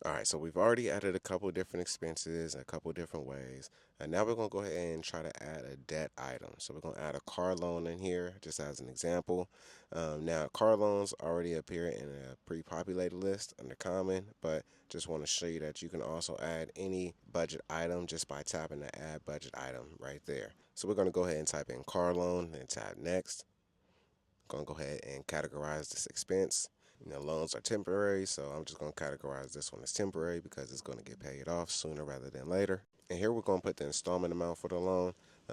All right, so we've already added a couple different expenses, a couple different ways. And now we're going to go ahead and try to add a debt item. So we're going to add a car loan in here, just as an example. Now, car loans already appear in a pre-populated list under common, but just want to show you that you can also add any budget item just by tapping the add budget item right there. So we're going to go ahead and type in car loan and tap next. Going to go ahead and categorize this expense. Loans are temporary, so I'm just going to categorize this one as temporary because it's going to get paid off sooner rather than later. And here we're going to put the installment amount for the loan.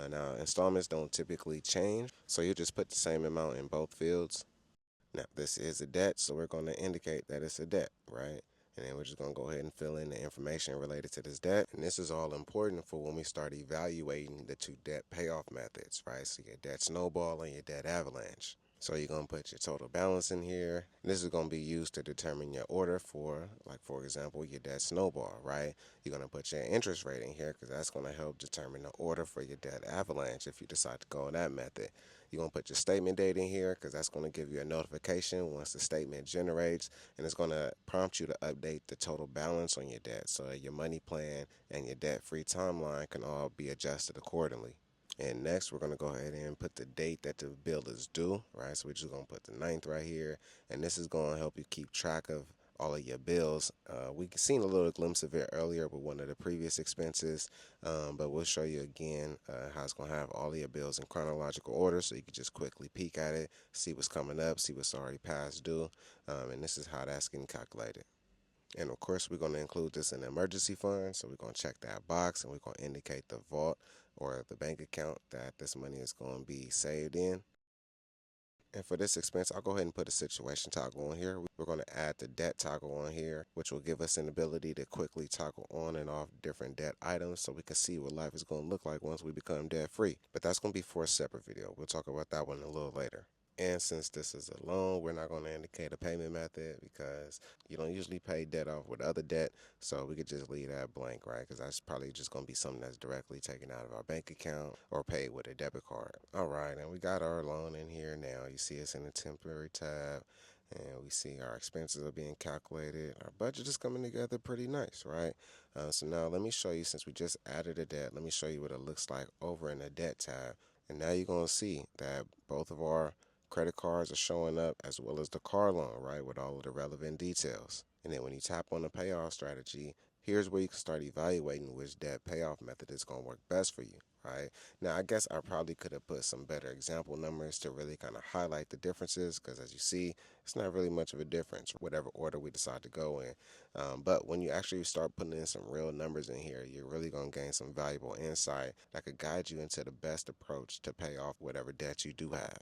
Now, installments don't typically change, so you just put the same amount in both fields. Now, this is a debt, so we're going to indicate that it's a debt, right? And then we're just going to go ahead and fill in the information related to this debt. And this is all important for when we start evaluating the two debt payoff methods, right? So your debt snowball and your debt avalanche. So you're going to put your total balance in here. This is going to be used to determine your order for, like, for example, your debt snowball, right? You're going to put your interest rate in here because that's going to help determine the order for your debt avalanche if you decide to go in that method. You're going to put your statement date in here because that's going to give you a notification once the statement generates, and it's going to prompt you to update the total balance on your debt. So your money plan and your debt-free timeline can all be adjusted accordingly. And next, we're going to go ahead and put the date that the bill is due, right? So we're just going to put the 9th right here. And this is going to help you keep track of all of your bills. We seen a little glimpse of it earlier with one of the previous expenses, but we'll show you again how it's going to have all of your bills in chronological order, so you can just quickly peek at it, see what's coming up, see what's already past due, and this is how that's getting calculated. And of course, we're going to include this in the emergency fund. So we're going to check that box and we're going to indicate the vault or the bank account that this money is going to be saved in. And for this expense, I'll go ahead and put a situation toggle on here. We're going to add the debt toggle on here, which will give us an ability to quickly toggle on and off different debt items so we can see what life is going to look like once we become debt free. But that's going to be for a separate video. We'll talk about that one a little later. And since this is a loan, we're not going to indicate a payment method because you don't usually pay debt off with other debt. So we could just leave that blank, right? Because that's probably just going to be something that's directly taken out of our bank account or paid with a debit card. All right, and we got our loan in here now. You see it's in the temporary tab. And we see our expenses are being calculated. Our budget is coming together pretty nice, right? So now let me show you, since we just added a debt, let me show you what it looks like over in the debt tab. And now you're going to see that both of our credit cards are showing up as well as the car loan, right, with all of the relevant details. And then when you tap on the payoff strategy, here's where you can start evaluating which debt payoff method is going to work best for you, right? Now, I guess I probably could have put some better example numbers to really kind of highlight the differences because, as you see, it's not really much of a difference, whatever order we decide to go in. But when you actually start putting in some real numbers in here, you're really going to gain some valuable insight that could guide you into the best approach to pay off whatever debt you do have.